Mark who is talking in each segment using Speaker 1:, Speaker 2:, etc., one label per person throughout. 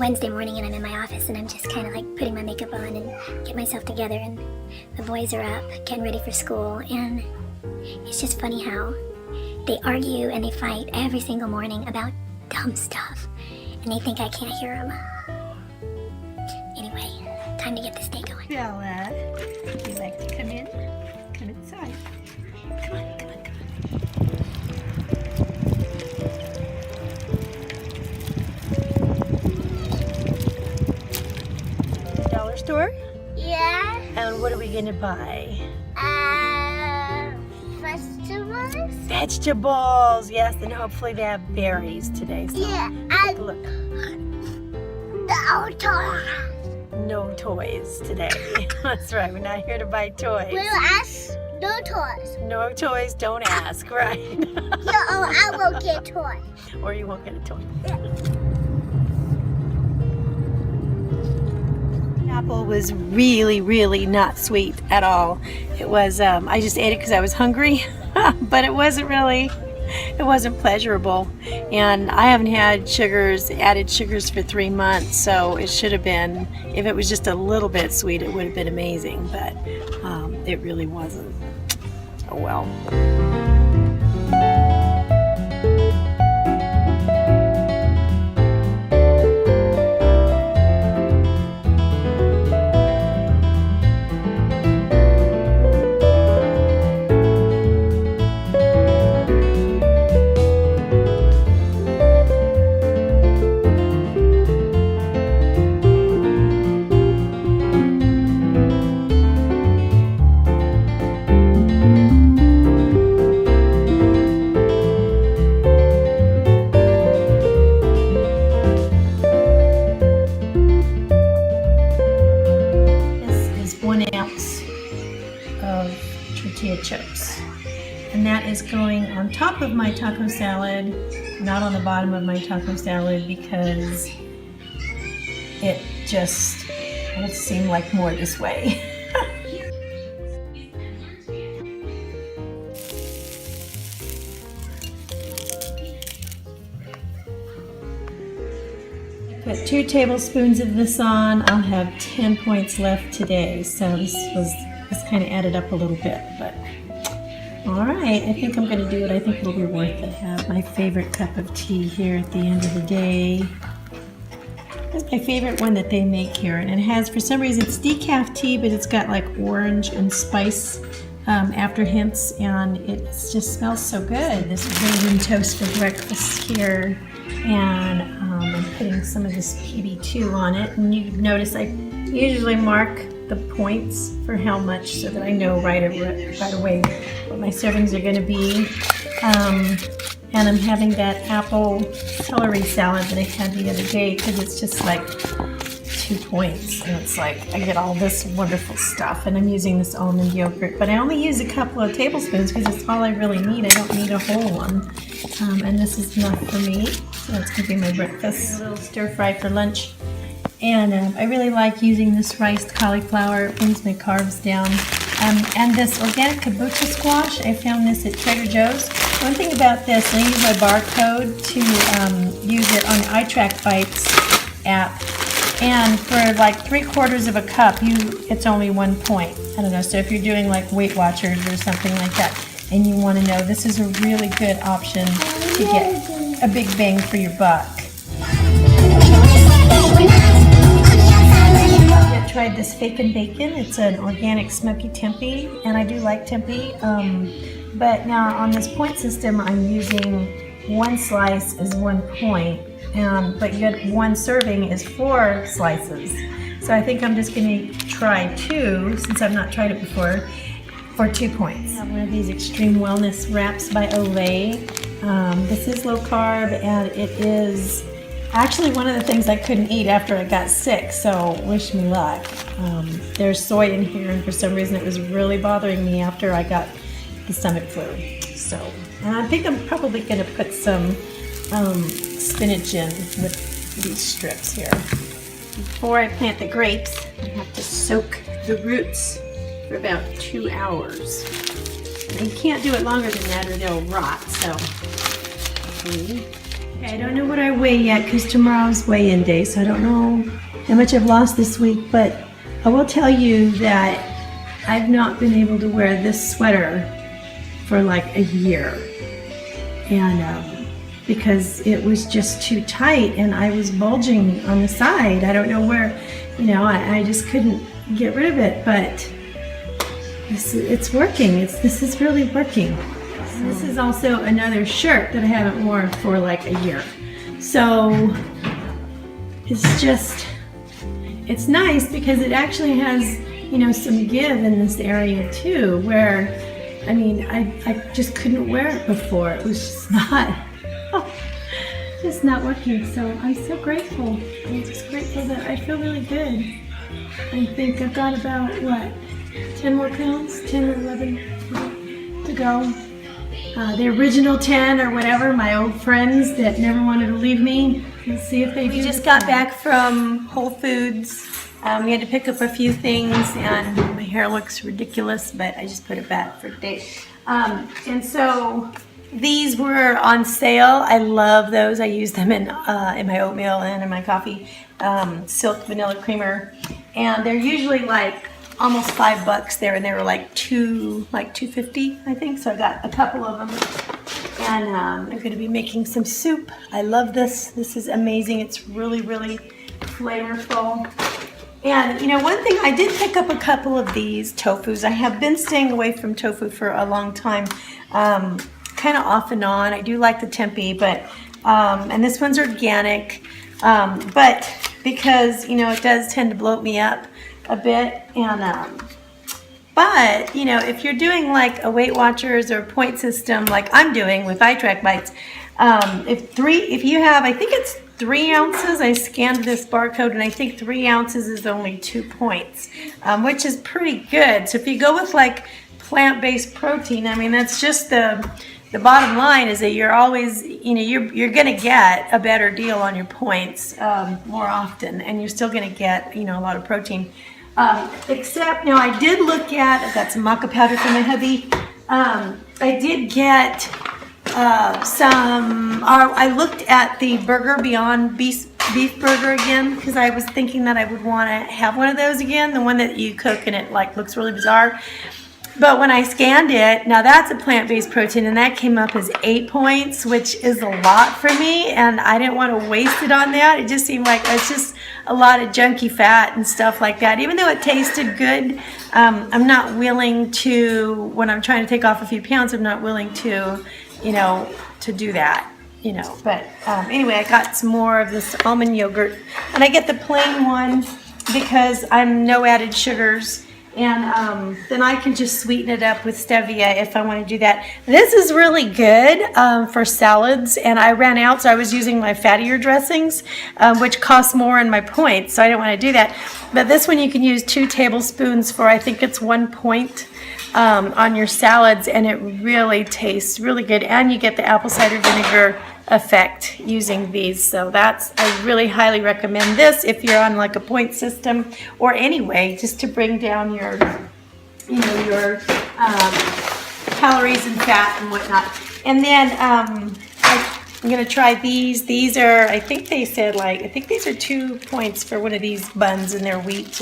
Speaker 1: Wednesday morning and I'm in my office and I'm just kind of like putting my makeup on and get myself together, and the boys are up getting ready for school, and it's just funny how they argue and they fight every single morning about dumb stuff, and they think I can't hear them. Anyway, time to get this day going.
Speaker 2: Bella, would you like to come in? Come inside. Come on, come on, come on. Dollar store?
Speaker 3: Yeah.
Speaker 2: And what are we gonna buy?
Speaker 3: Vegetables?
Speaker 2: Vegetables, yes, and hopefully they have berries today. So
Speaker 3: Yeah,
Speaker 2: take a look.
Speaker 3: the toys.
Speaker 2: No toys today. That's right, we're not here to buy toys.
Speaker 3: We'll ask no toys.
Speaker 2: No toys, don't ask, right?
Speaker 3: So I will get toys.
Speaker 2: Or you won't get a toy. Apple was really, really not sweet at all. It was, I just ate it because I was hungry, but it wasn't pleasurable. And I haven't had added sugars for 3 months, so it should have been, if it was just a little bit sweet, it would have been amazing, but it really wasn't. Oh well. Tortilla chips, and that is going on top of my taco salad, not on the bottom of my taco salad, because it just would seem like more this way. Put 2 tablespoons of this on. I'll have 10 points left today, so this kind of added up a little bit, but all right, I think I'm going to do it. I think it'll be worth it. I have my favorite cup of tea here at the end of the day. That's my favorite one that they make here, and it has, for some reason, it's decaf tea, but it's got like orange and spice after hints, and it just smells so good. This raisin toast for breakfast here, and I'm putting some of this PB2 on it, and you notice I usually mark the points for how much so that I know right away what my servings are going to be. And I'm having that apple celery salad that I had the other day because it's just like 2 points, and it's like I get all this wonderful stuff, and I'm using this almond yogurt, but I only use a couple of tablespoons because it's all I really need. I don't need a whole one, and this is enough for me, so that's going to be my breakfast. A little stir fry for lunch. And I really like using this riced cauliflower. It brings my carbs down. And this organic kabocha squash, I found this at Trader Joe's. One thing about this, I use my barcode to use it on the iTrackBites app. And for like 3/4 of a cup, it's only 1 point. I don't know, so if you're doing like Weight Watchers or something like that, and you want to know, this is a really good option to get a big bang for your buck. I tried this Bacon Bacon. It's an organic smoky tempeh, and I do like tempeh. But now on this point system, I'm using 1 slice is 1 point, but you get 1 serving is 4 slices. So I think I'm just going to try 2, since I've not tried it before, for 2 points. I have one of these Extreme Wellness wraps by Olay. This is low carb, and it is actually one of the things I couldn't eat after I got sick, so wish me luck. There's soy in here, and for some reason it was really bothering me after I got the stomach flu. So, and I think I'm probably going to put some spinach in with these strips here. Before I plant the grapes, I have to soak the roots for about 2 hours. And you can't do it longer than that or they'll rot, so Okay, I don't know what I weigh yet because tomorrow's weigh-in day, so I don't know how much I've lost this week, but I will tell you that I've not been able to wear this sweater for like a year, and because it was just too tight and I was bulging on the side. I don't know where, I just couldn't get rid of it, but it's working. This is really working. So this is also another shirt that I haven't worn for like a year. So it's nice because it actually has, some give in this area too, where, I just couldn't wear it before. It was just not working. So I'm so grateful. I'm just grateful that I feel really good. I think I've got about, 10 more pounds, 10 or 11 to go. The original 10 or whatever, my old friends that never wanted to leave me. Let's see if they do. We just got back from Whole Foods. We had to pick up a few things, and my hair looks ridiculous, but I just put it back for today. And so these were on sale. I love those. I use them in my oatmeal and in my coffee. Silk vanilla creamer, and they're usually like almost $5 there, and they were like $2.50, I think. So I got a couple of them, and I'm going to be making some soup. I love this. This is amazing. It's really, really flavorful. And one thing, I did pick up a couple of these tofus. I have been staying away from tofu for a long time, kind of off and on. I do like the tempeh, but and this one's organic, but because it does tend to bloat me up a bit, and but if you're doing like a Weight Watchers or point system like I'm doing with iTrackBites, if you have, I think it's 3 ounces, I scanned this barcode, and I think 3 ounces is only 2 points, which is pretty good. So if you go with like plant-based protein, that's just the bottom line is that you're always, you're going to get a better deal on your points more often, and you're still going to get, a lot of protein. Except, now I did look at, I've got some maca powder from my hubby. I did get I looked at the Burger Beyond beef burger again, because I was thinking that I would want to have one of those again, the one that you cook and it like looks really bizarre. But when I scanned it, now that's a plant-based protein, and that came up as 8 points, which is a lot for me, and I didn't want to waste it on that. It just seemed like it's just a lot of junky fat and stuff like that. Even though it tasted good, I'm not willing to, when I'm trying to take off a few pounds, I'm not willing to, to do that. But anyway, I got some more of this almond yogurt, and I get the plain one because I'm no added sugars. And then I can just sweeten it up with stevia if I want to do that. This is really good for salads, and I ran out, so I was using my fattier dressings, which cost more in my points, so I didn't want to do that. But this one you can use 2 tablespoons for, I think it's 1 point on your salads, and it really tastes really good, and you get the apple cider vinegar effect using these. So I really highly recommend this if you're on like a point system, or anyway, just to bring down your your calories and fat and whatnot. And then I'm gonna try these. These are, I think they said I think these are 2 points for one of these buns, and they're wheat.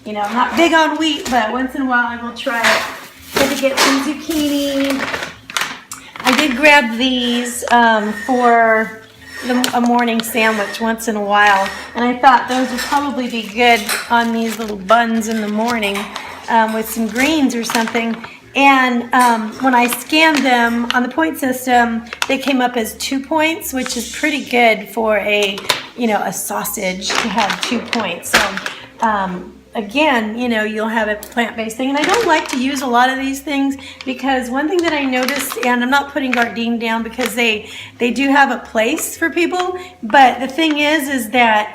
Speaker 2: And I'm not big on wheat, but once in a while I will try it. Had to get some zucchini. I did grab these for a morning sandwich once in a while, and I thought those would probably be good on these little buns in the morning with some greens or something. And when I scanned them on the point system, they came up as 2 points, which is pretty good for a sausage to have 2 points. So again, you'll have a plant-based thing. And I don't like to use a lot of these things because one thing that I noticed, and I'm not putting Gardein down because they do have a place for people, but the thing is that,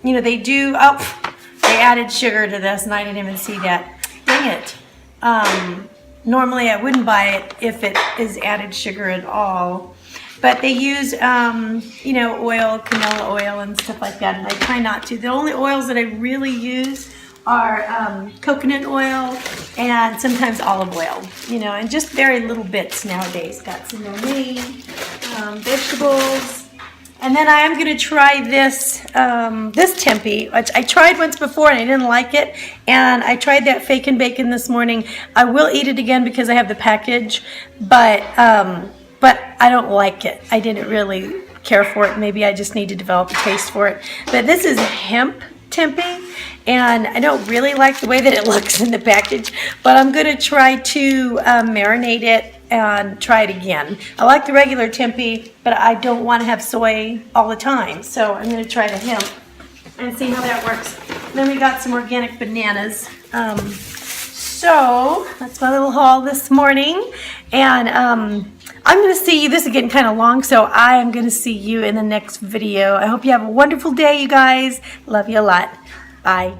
Speaker 2: they added sugar to this, and I didn't even see that. Dang it. Normally I wouldn't buy it if it is added sugar at all. But they use, oil, canola oil and stuff like that, and I try not to. The only oils that I really use are coconut oil and sometimes olive oil, and just very little bits nowadays. Got some romaine, vegetables, And then I am going to try this this tempeh, which I tried once before and I didn't like it. And I tried that fake and bacon this morning. I will eat it again because I have the package, but I don't like it. I didn't really care for it. Maybe I just need to develop a taste for it. But this is hemp tempeh, and I don't really like the way that it looks in the package, but I'm going to try to marinate it and try it again. I like the regular tempeh, but I don't want to have soy all the time, so I'm going to try the hemp and see how that works. Then we got some organic bananas. So that's my little haul this morning, and I'm going to see you. This is getting kind of long, so I am going to see you in the next video. I hope you have a wonderful day, you guys. Love you a lot. Bye.